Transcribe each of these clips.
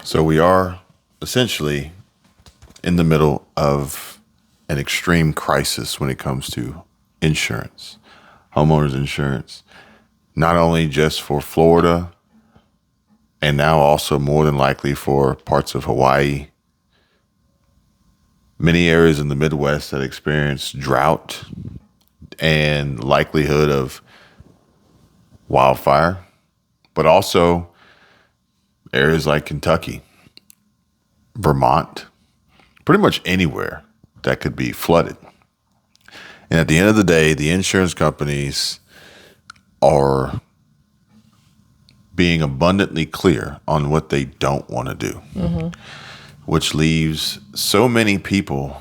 So we are essentially in the middle of an extreme crisis when it comes to insurance, homeowners insurance, not only just for Florida, and now also more than likely for parts of Hawaii, many areas in the Midwest that experience drought and likelihood of wildfire, but also areas like Kentucky, Vermont, pretty much anywhere that could be flooded. And at the end of the day, the insurance companies are being abundantly clear on what they don't want to do, which leaves so many people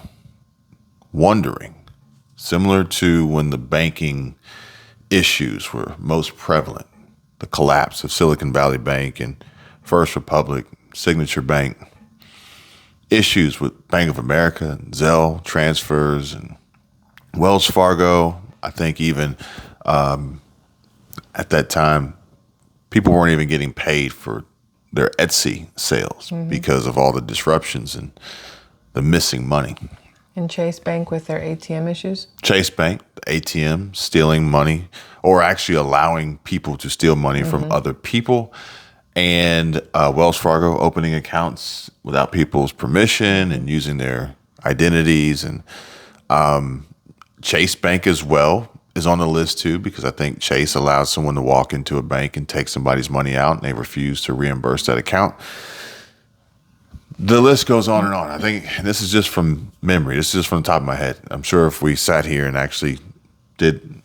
wondering, similar to when the banking issues were most prevalent, the collapse of Silicon Valley Bank and First Republic, Signature Bank, issues with Bank of America, Zelle transfers, and Wells Fargo. I think even at that time, people weren't even getting paid for their Etsy sales because of all the disruptions and the missing money. And Chase Bank with their ATM issues? Chase Bank, the ATM, stealing money or actually allowing people to steal money from other people. And Wells Fargo opening accounts without people's permission and using their identities. And Chase Bank as well is on the list too, because I think Chase allows someone to walk into a bank and take somebody's money out and they refuse to reimburse that account. The list goes on and on. I think this is just from memory. This is just from the top of my head. I'm sure if we sat here and actually did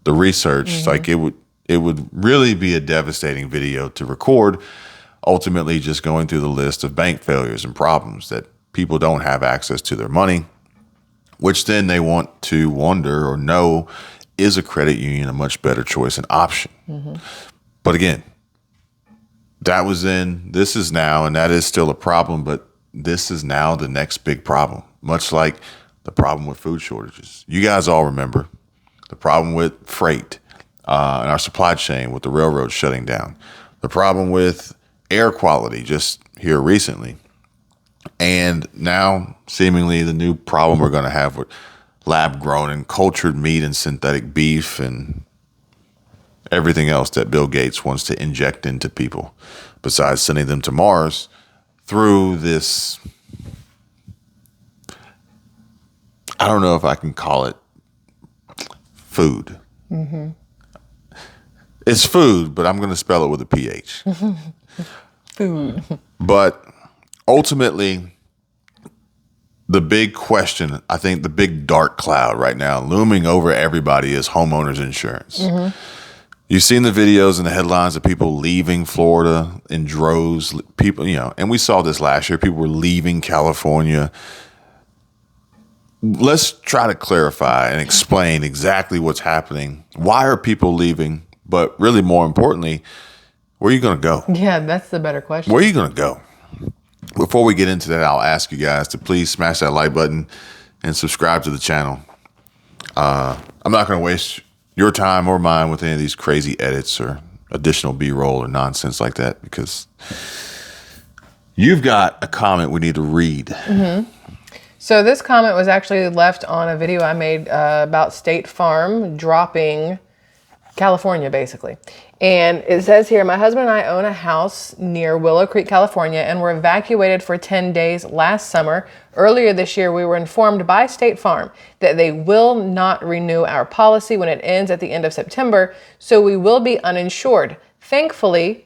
the research, like it would really be a devastating video to record, ultimately just going through the list of bank failures and problems that people don't have access to their money, which then they want to wonder or know, is a credit union a much better choice and option? But again, that was then, this is now, and that is still a problem, but this is now the next big problem, much like the problem with food shortages. You guys all remember the problem with freight and our supply chain with the railroads shutting down, the problem with air quality just here recently, and now seemingly the new problem we're going to have with lab-grown and cultured meat and synthetic beef and everything else that Bill Gates wants to inject into people, besides sending them to Mars through this, I don't know if I can call it food. It's food, but I'm going to spell it with a PH. Food. But ultimately, the big question, I think the big dark cloud right now looming over everybody is homeowners insurance. You've seen the videos and the headlines of people leaving Florida in droves. People, and we saw this last year. People were leaving California. Let's try to clarify and explain exactly what's happening. Why are people leaving? But really, more importantly, where are you going to go? Yeah, that's the better question. Where are you going to go? Before we get into that, I'll ask you guys to please smash that like button and subscribe to the channel. I'm not going to waste your time or mine with any of these crazy edits or additional B-roll or nonsense like that, because you've got a comment we need to read. So this comment was actually left on a video I made about State Farm dropping California, basically. And it says here, my husband and I own a house near Willow Creek, California, and were evacuated for 10 days last summer. Earlier this year, we were informed by State Farm that they will not renew our policy when it ends at the end of September, so we will be uninsured. Thankfully,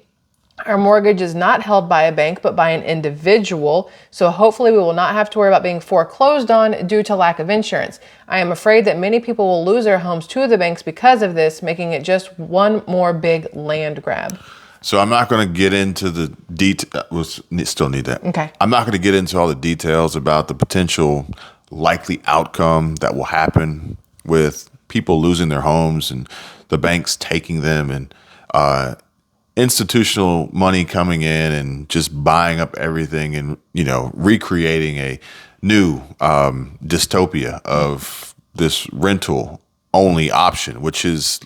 our mortgage is not held by a bank, but by an individual. So hopefully we will not have to worry about being foreclosed on due to lack of insurance. I am afraid that many people will lose their homes to the banks because of this, making it just one more big land grab. So I'm not going to get into the details. We'll still need that. Okay. I'm not going to get into all the details about the potential likely outcome that will happen with people losing their homes and the banks taking them and institutional money coming in and just buying up everything and, recreating a new dystopia of this rental only option, which is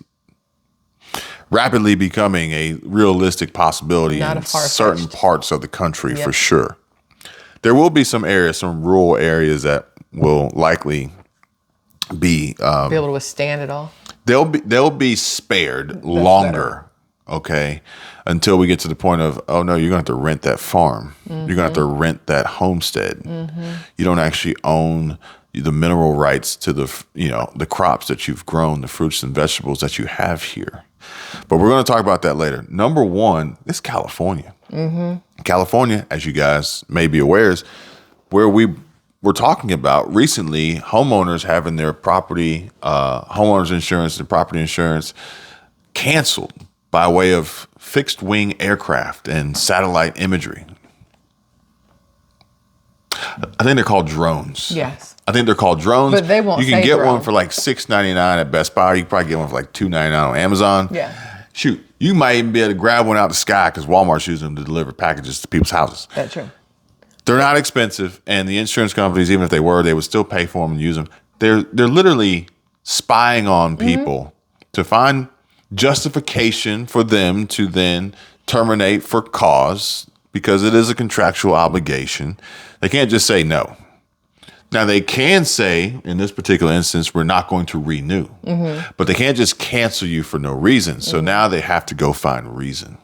rapidly becoming a realistic possibility Not in a far-fetched. certain parts of the country Yep. for sure. There will be some areas, some rural areas that will likely be Be able to withstand it all. they'll be spared longer, okay, until we get to the point of, oh no, you're going to have to rent that farm. You're going to have to rent that homestead. You don't actually own the mineral rights to the crops that you've grown, the fruits and vegetables that you have here. But we're going to talk about that later. Number one is California. California, as you guys may be aware, is where we were talking about recently homeowners having their property, homeowners insurance and property insurance canceled by way of fixed wing aircraft and satellite imagery. I think they're called drones. Yes. I think they're called drones. But they won't You can say get drone. one for like $6.99 at Best Buy. You can probably get one for like $2.99 on Amazon. Yeah. Shoot, you might even be able to grab one out of the sky because Walmart's using them to deliver packages to people's houses. That's true. They're not expensive, and the insurance companies, even if they were, they would still pay for them and use them. They're literally spying on people to find justification for them to then terminate for cause, because it is a contractual obligation. They can't just say no. Now, they can say, in this particular instance, we're not going to renew. But they can't just cancel you for no reason. So now they have to go find reason.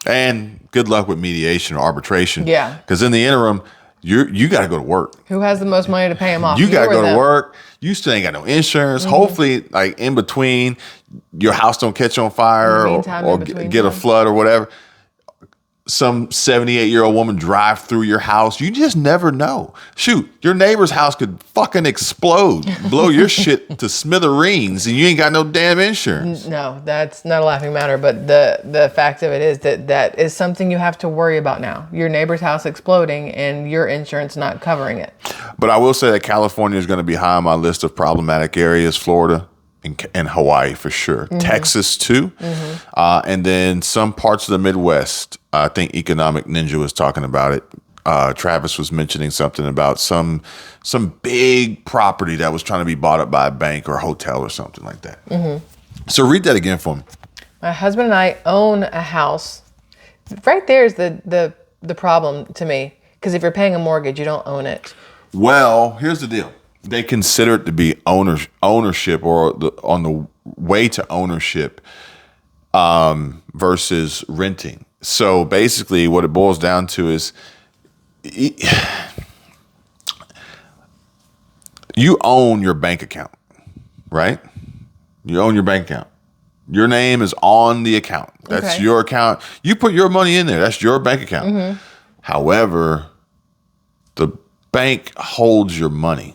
And good luck with mediation or arbitration. Yeah. Because in the interim, you got to go to work. Who has the most money to pay them off? You got to or go to them? work. You still ain't got no insurance. Hopefully, like in between, your house don't catch on fire Meantime, or in between get a time. flood or whatever. Some 78-year-old woman drive through your house. You just never know. Shoot, your neighbor's house could fucking explode, blow your shit to smithereens, and you ain't got no damn insurance. No, that's not a laughing matter. But the fact of it is that is something you have to worry about now. Your neighbor's house exploding and your insurance not covering it. But I will say that California is going to be high on my list of problematic areas. Florida and Hawaii for sure. Texas too. And then some parts of the Midwest. I think Economic Ninja was talking about it. Travis was mentioning something about some big property that was trying to be bought up by a bank or a hotel or something like that. So read that again for me. My husband and I own a house. Right there is the problem to me, because if you're paying a mortgage, you don't own it. Well, here's the deal. They consider it to be ownership or on the way to ownership versus renting. So basically what it boils down to is you own your bank account, right? You own your bank account. Your name is on the account. That's Okay. your account. You put your money in there. That's your bank account. However, the bank holds your money.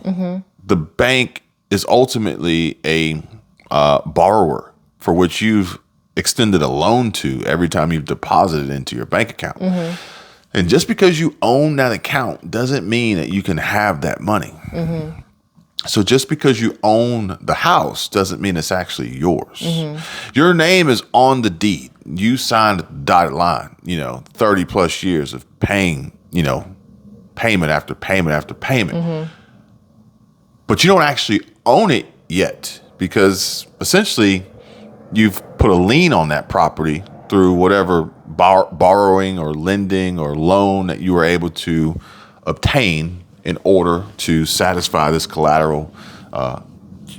The bank is ultimately a borrower for which you've extended a loan to every time you've deposited into your bank account. And just because you own that account doesn't mean that you can have that money. So just because you own the house doesn't mean it's actually yours. Your name is on the deed. You signed the dotted line, 30 plus years of paying, payment after payment after payment. But you don't actually own it yet, because essentially you've put a lien on that property through whatever borrowing or lending or loan that you were able to obtain in order to satisfy this collateral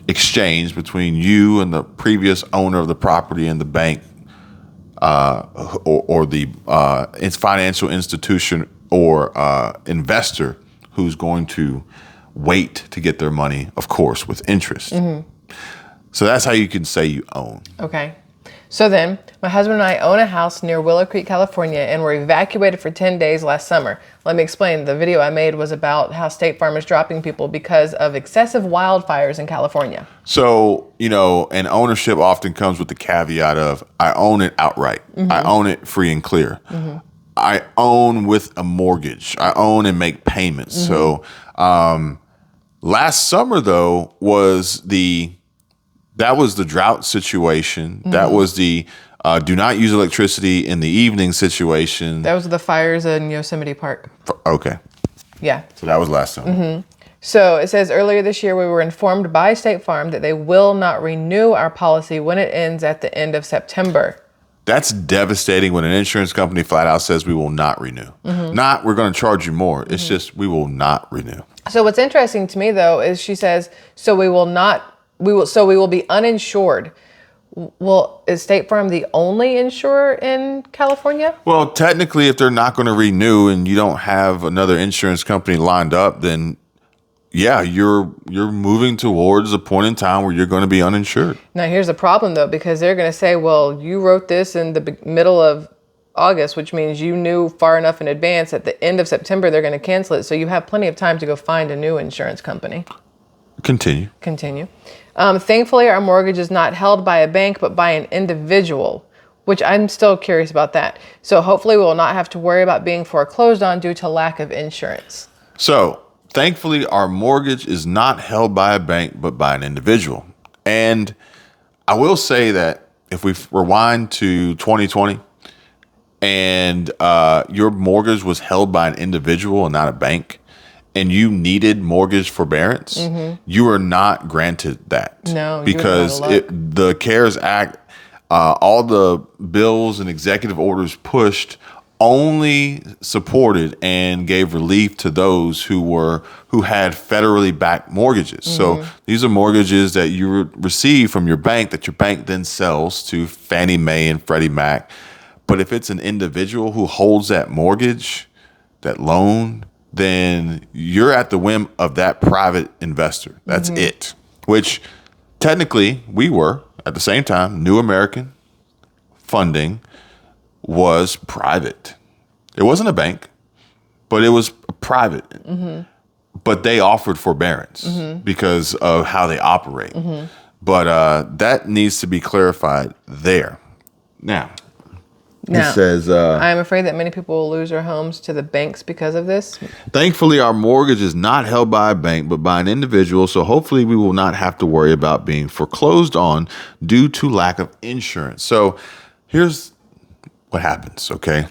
exchange between you and the previous owner of the property and the bank or the its financial institution or investor who's going to wait to get their money, of course, with interest. So that's how you can say you own. Okay. So then, my husband and I own a house near Willow Creek, California, and were evacuated for 10 days last summer. Let me explain. The video I made was about how State Farm is dropping people because of excessive wildfires in California. So, and ownership often comes with the caveat of, I own it outright. I own it free and clear. I own with a mortgage. I own and make payments. So, last summer, though, that was the drought situation. That was the do not use electricity in the evening situation. That was the fires in Yosemite Park. Okay. Yeah. So that was last summer. So it says earlier this year, we were informed by State Farm that they will not renew our policy when it ends at the end of September. That's devastating when an insurance company flat out says we will not renew. Not we're going to charge you more. It's just we will not renew. So what's interesting to me though is she says, so we will be uninsured. Well, is State Farm the only insurer in California? Well, technically, if they're not going to renew and you don't have another insurance company lined up, then yeah, you're moving towards a point in time where you're going to be uninsured. Now, here's the problem, though, because they're going to say, well, you wrote this in the middle of August, which means you knew far enough in advance at the end of September they're going to cancel it. So you have plenty of time to go find a new insurance company. Continue. Thankfully, our mortgage is not held by a bank, but by an individual, which I'm still curious about that. So hopefully we will not have to worry about being foreclosed on due to lack of insurance. So thankfully, our mortgage is not held by a bank, but by an individual. And I will say that if we rewind to 2020 and your mortgage was held by an individual and not a bank, and you needed mortgage forbearance, you are not granted that. No, because the CARES Act, all the bills and executive orders pushed only supported and gave relief to those who had federally backed mortgages. So these are mortgages that you receive from your bank that your bank then sells to Fannie Mae and Freddie Mac. But if it's an individual who holds that mortgage, that loan, then you're at the whim of that private investor. That's it. Which technically we were at the same time. New American funding was private. It wasn't a bank, but it was private. But they offered forbearance because of how they operate. But that needs to be clarified there. Now, it says, I am afraid that many people will lose their homes to the banks because of this. Thankfully, our mortgage is not held by a bank, but by an individual. So hopefully we will not have to worry about being foreclosed on due to lack of insurance. So here's what happens, okay?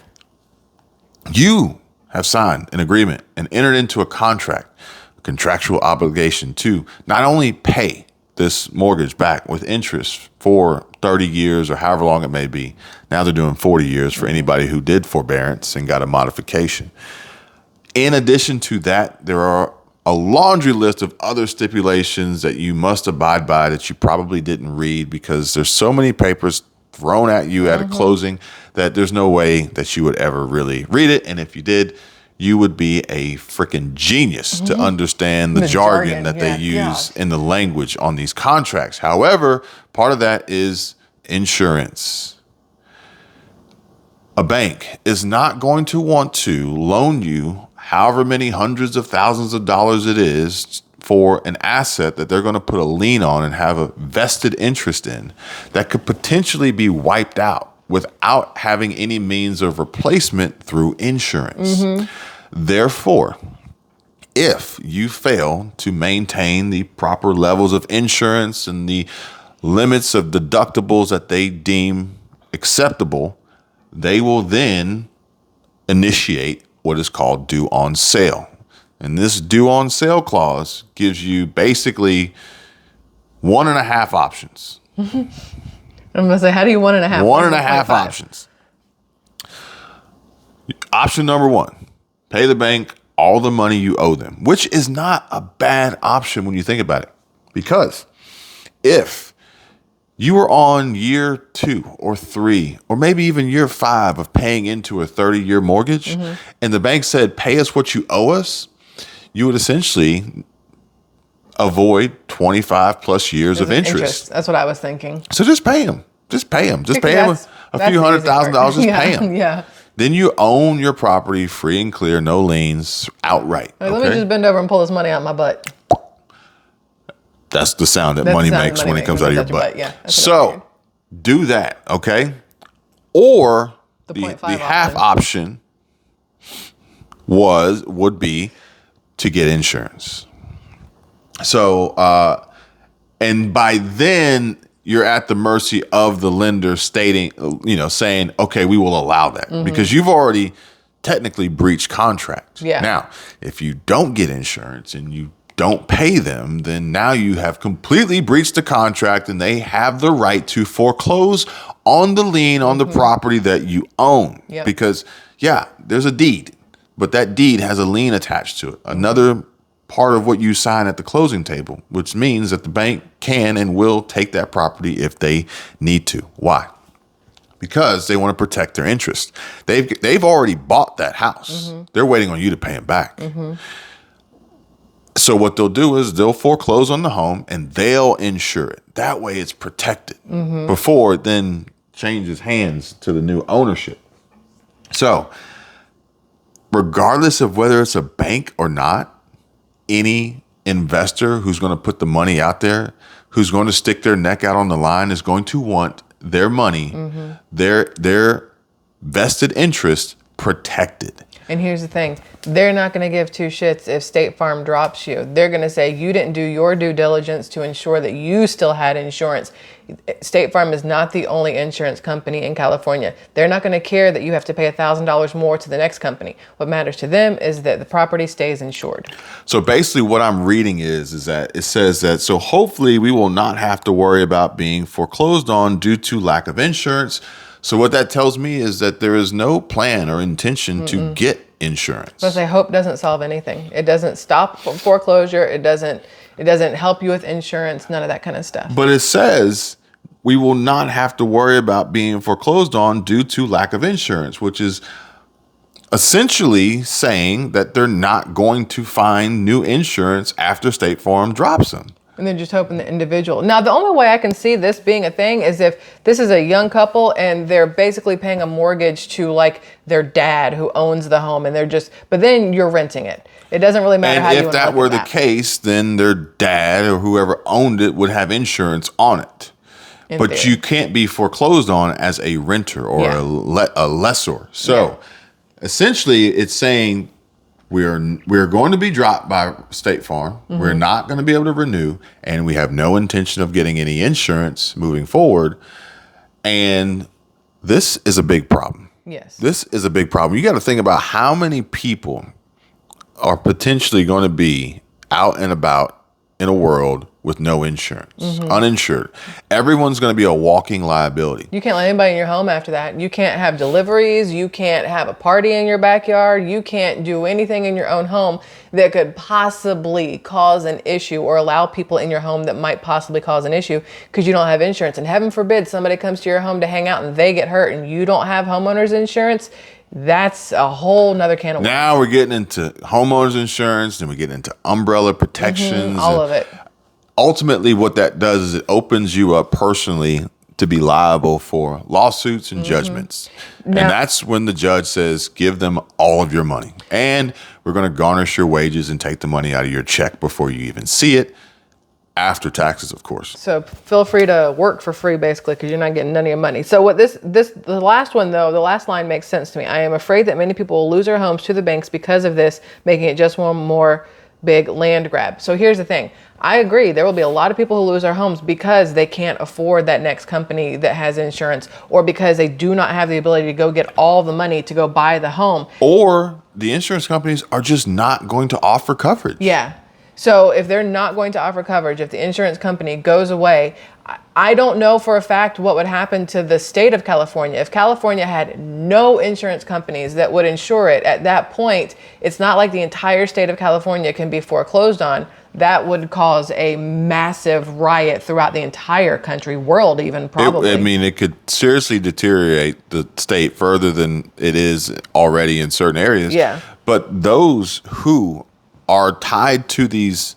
You have signed an agreement and entered into a contract, a contractual obligation to not only pay this mortgage back with interest for 30 years or however long it may be. Now they're doing 40 years for anybody who did forbearance and got a modification. In addition to that, there are a laundry list of other stipulations that you must abide by that you probably didn't read because there's so many papers thrown at you at a closing that there's no way that you would ever really read it. And if you did, you would be a freaking genius to understand the jargon that they use in the language on these contracts. However, part of that is insurance. A bank is not going to want to loan you however many hundreds of thousands of dollars it is for an asset that they're going to put a lien on and have a vested interest in that could potentially be wiped out without having any means of replacement through insurance. Therefore, if you fail to maintain the proper levels of insurance and the limits of deductibles that they deem acceptable, they will then initiate what is called due on sale. And this due on sale clause gives you basically 1.5 options. I'm going to say, how do you 1.5? 1.5 options. Option number 1, pay the bank all the money you owe them, which is not a bad option when you think about it. Because if you were on year 2 or 3, or maybe even year 5 of paying into a 30-year mortgage, and the bank said, pay us what you owe us, you would essentially avoid 25 plus years of interest. That's what I was thinking. So just pay them. Just pay them. Just pay them a few $100,000. Just pay them. Yeah. Then you own your property free and clear, no liens, outright. Let me just bend over and pull this money out of my butt. That's the sound that money makes when it comes out of your butt. Yeah. So do that, okay? Or the 0.5 half option would be to get insurance. So, and by then you're at the mercy of the lender saying, okay, we will allow that because you've already technically breached contract. Yeah. Now, if you don't get insurance and you don't pay them, then now you have completely breached the contract and they have the right to foreclose on the lien on the property that you own. Yep. Because, yeah, there's a deed, but that deed has a lien attached to it. Another part of what you sign at the closing table, which means that the bank can and will take that property if they need to. Why? Because they want to protect their interest. They've already bought that house. They're waiting on you to pay them back. So what they'll do is they'll foreclose on the home and they'll insure it. That way it's protected before it then changes hands to the new ownership. So regardless of whether it's a bank or not, any investor who's going to put the money out there, who's going to stick their neck out on the line, is going to want their money, their vested interest protected. And here's the thing. They're not going to give two shits if State Farm drops you. They're going to say you didn't do your due diligence to ensure that you still had insurance. State Farm is not the only insurance company in California. They're not going to care that you have to pay $1,000 more to the next company. What matters to them is that the property stays insured. So basically what I'm reading is that it says that, so hopefully we will not have to worry about being foreclosed on due to lack of insurance. So what that tells me is that there is no plan or intention to get insurance. But I hope doesn't solve anything. It doesn't stop foreclosure. It doesn't help you with insurance, none of that kind of stuff. But it says we will not have to worry about being foreclosed on due to lack of insurance, which is essentially saying that they're not going to find new insurance after State Farm drops them. And they're just hoping the individual. Now, the only way I can see this being a thing is if this is a young couple and they're basically paying a mortgage to like their dad who owns the home, and but then you're renting it. It doesn't really matter how you want to look at that. And if that were the case, then their dad or whoever owned it would have insurance on it. But theory. you can't be foreclosed on as a renter or a lessor. So essentially it's saying we're going to be dropped by State Farm. We're not going to be able to renew, and we have no intention of getting any insurance moving forward. And this is a big problem. Yes. This is a big problem. You got to think about how many people are potentially going to be out and about in a world with no insurance, uninsured. Everyone's going to be a walking liability. You can't let anybody in your home after that. You can't have deliveries. You can't have a party in your backyard. You can't do anything in your own home that could possibly cause an issue or allow people in your home that might possibly cause an issue because you don't have insurance. And heaven forbid somebody comes to your home to hang out and they get hurt and you don't have homeowners insurance. That's a whole nother can of worms. Now we're getting into homeowners insurance, then we get into umbrella protections. All of it. Ultimately, what that does is it opens you up personally to be liable for lawsuits and judgments. And that's when the judge says, give them all of your money. And we're going to garnish your wages and take the money out of your check before you even see it, after taxes, of course. So feel free to work for free, basically, because you're not getting none of your money. So what the last one, though, the last line makes sense to me. I am afraid that many people will lose their homes to the banks because of this, making it just one more big land grab. So here's the thing. I agree. There will be a lot of people who lose their homes because they can't afford that next company that has insurance, or because they do not have the ability to go get all the money to go buy the home. Or the insurance companies are just not going to offer coverage. Yeah. So if they're not going to offer coverage, if the insurance company goes away, I don't know for a fact what would happen to the state of California. If California had no insurance companies that would insure it, at that point, it's not like the entire state of California can be foreclosed on. That would cause a massive riot throughout the entire country, world even, probably. It could seriously deteriorate the state further than it is already in certain areas. Yeah. But those who are tied to these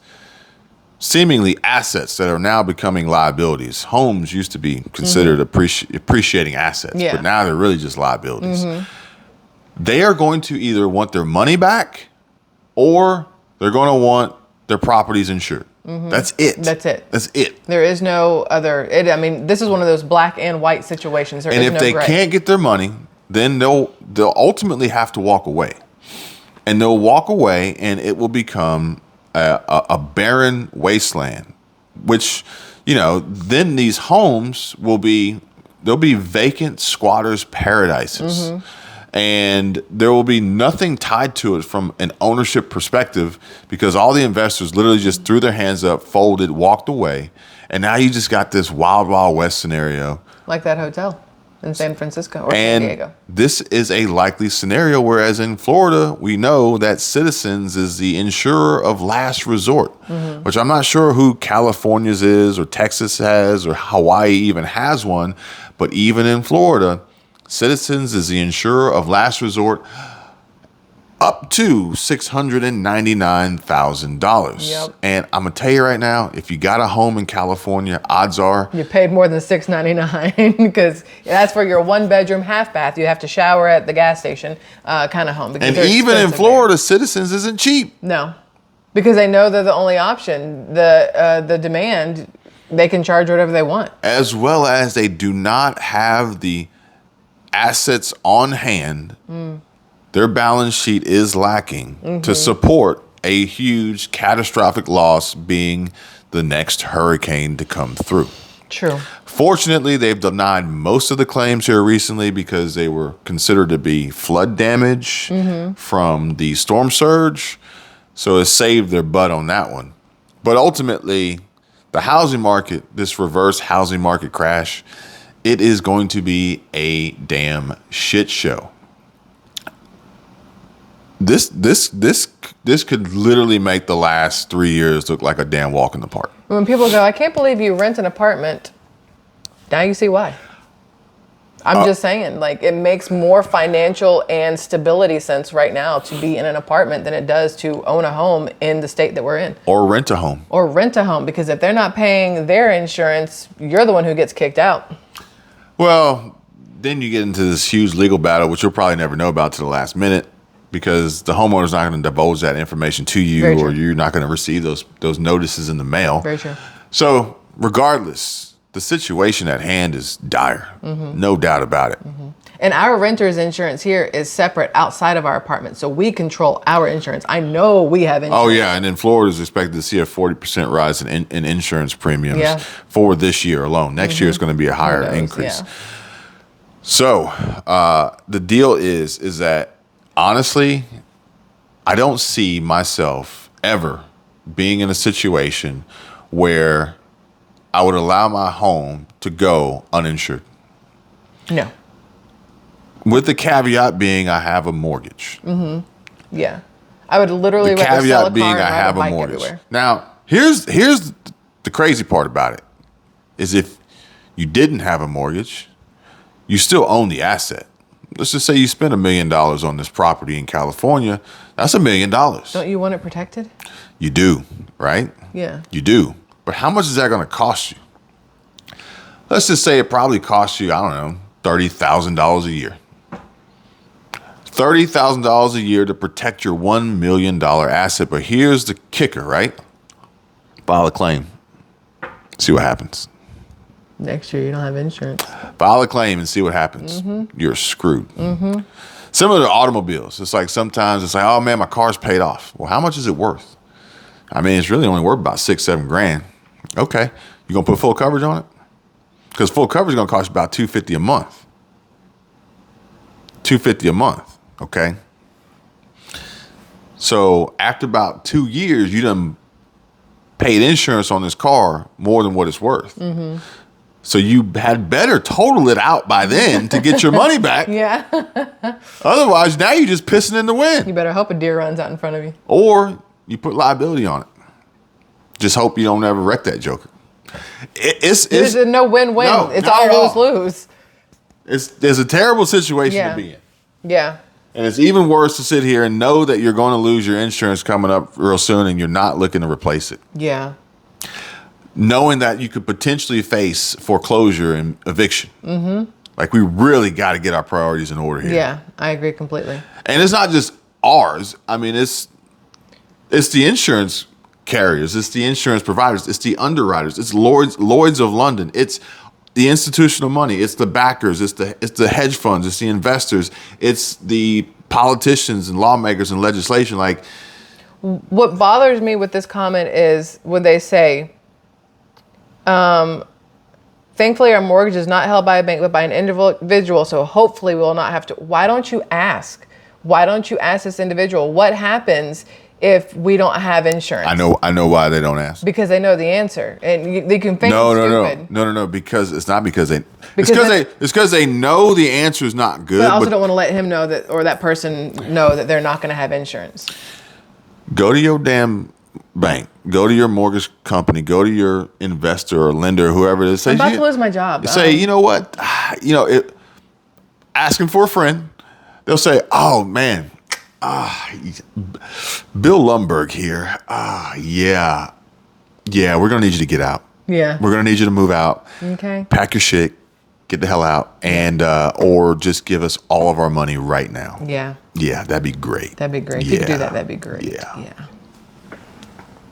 seemingly assets that are now becoming liabilities. Homes used to be considered appreciating assets, but now they're really just liabilities. They are going to either want their money back or they're going to want their properties insured. That's it. That's it. That's it. There is no other. This is one of those black and white situations. And if they can't get their money, then they'll ultimately have to walk away. And they'll walk away, and it will become a barren wasteland, which, then these homes they'll be vacant squatters' paradises. And there will be nothing tied to it from an ownership perspective because all the investors literally just threw their hands up, folded, walked away. And now you just got this wild, wild west scenario. Like that hotel in San Francisco or San Diego. This is a likely scenario, whereas in Florida, we know that Citizens is the insurer of last resort, which I'm not sure who California's is or Texas has or Hawaii even has one. But even in Florida, Citizens is the insurer of last resort up to $699,000. Yep. And I'm going to tell you right now, if you got a home in California, odds are You paid more than $699 because that's for your 1-bedroom, half bath. You have to shower at the gas station kind of home. and even in Florida, Citizens isn't cheap. No, because they know they're the only option. The demand, they can charge whatever they want. As well as they do not have the assets on hand. Their balance sheet is lacking to support a huge catastrophic loss being the next hurricane to come through. True. Fortunately, they've denied most of the claims here recently because they were considered to be flood damage from the storm surge. So it saved their butt on that one. But ultimately, the housing market, this reverse housing market crash, it is going to be a damn shit show. This could literally make the last 3 years look like a damn walk in the park. When people go, I can't believe you rent an apartment. Now you see why. I'm just saying, like, it makes more financial and stability sense right now to be in an apartment than it does to own a home in the state that we're in. Or rent a home. Or rent a home, because if they're not paying their insurance, you're the one who gets kicked out. Well, then you get into this huge legal battle, which you'll probably never know about to the last minute, because the homeowner's not going to divulge that information to you, Very or true. you're not going to receive those notices in the mail. Very true. So regardless, the situation at hand is dire. No doubt about it. And our renter's insurance here is separate outside of our apartment, so we control our insurance. I know we have insurance. Oh, yeah. And then Florida is expected to see a 40% rise in insurance premiums for this year alone. Next year is going to be a higher increase. Yeah. So the deal is that, honestly, I don't see myself ever being in a situation where I would allow my home to go uninsured. No. With the caveat being I have a mortgage. Yeah. I would literally The rather sell a caveat being car and I ride have a bike mortgage. everywhere. Now, here's the crazy part about it is if you didn't have a mortgage, you still own the asset. Let's just say you spend $1 million on this property in California. That's $1 million. Don't you want it protected? You do, right? Yeah. You do. But how much is that going to cost you? Let's just say it probably costs you, I don't know, $30,000 a year. $30,000 a year to protect your $1 million asset. But here's the kicker, right? File a claim. See what happens. Next year you don't have insurance. File a claim and see what happens. You're screwed. Similar to automobiles. It's like sometimes it's like, oh man, my car's paid off. Well, how much is it worth? I mean, it's really only worth about $6-7 grand. Okay. You gonna put full coverage on it? Because full coverage is gonna cost you about $250 a month. $250 a month. Okay. So after about 2 years, you done paid insurance on this car more than what it's worth. So you had better total it out by then to get your money back. Yeah. Otherwise, now you're just pissing in the wind. You better hope a deer runs out in front of you. Or you put liability on it. Just hope you don't ever wreck that joker. It's There's a no win-win. No, It's not at all. all lose-lose. There's a terrible situation to be in. Yeah. And it's even worse to sit here and know that you're going to lose your insurance coming up real soon and you're not looking to replace it. Yeah. Knowing that you could potentially face foreclosure and eviction. Like, we really got to get our priorities in order here. Yeah, I agree completely. And it's not just ours. I mean, it's the insurance carriers, it's the insurance providers, it's the underwriters, it's Lloyd's of London, it's the institutional money, it's the backers, it's the hedge funds, it's the investors, it's the politicians and lawmakers and legislation. Like, What bothers me with this comment is when they say, Thankfully, our mortgage is not held by a bank, but by an individual. So hopefully we will not have to. Why don't you ask? Why don't you ask this individual what happens if we don't have insurance? I know why they don't ask. Because they know the answer, and they can think No, it's stupid. no. Because it's not because they. Because it's because they know the answer is not good. But I also don't want to let him know that, or that person know that they're not going to have insurance. Go to your damn bank. Go to your mortgage company. Go to your investor or lender, or whoever it is. I'm about to lose my job. Say, you know what? Asking for a friend. They'll say, "Oh man, Bill Lumberg here. Yeah, we're gonna need you to get out. Yeah, we're gonna need you to move out. Okay, pack your shit, get the hell out, and or just give us all of our money right now. Yeah, that'd be great. If you could do that, that'd be great. Yeah.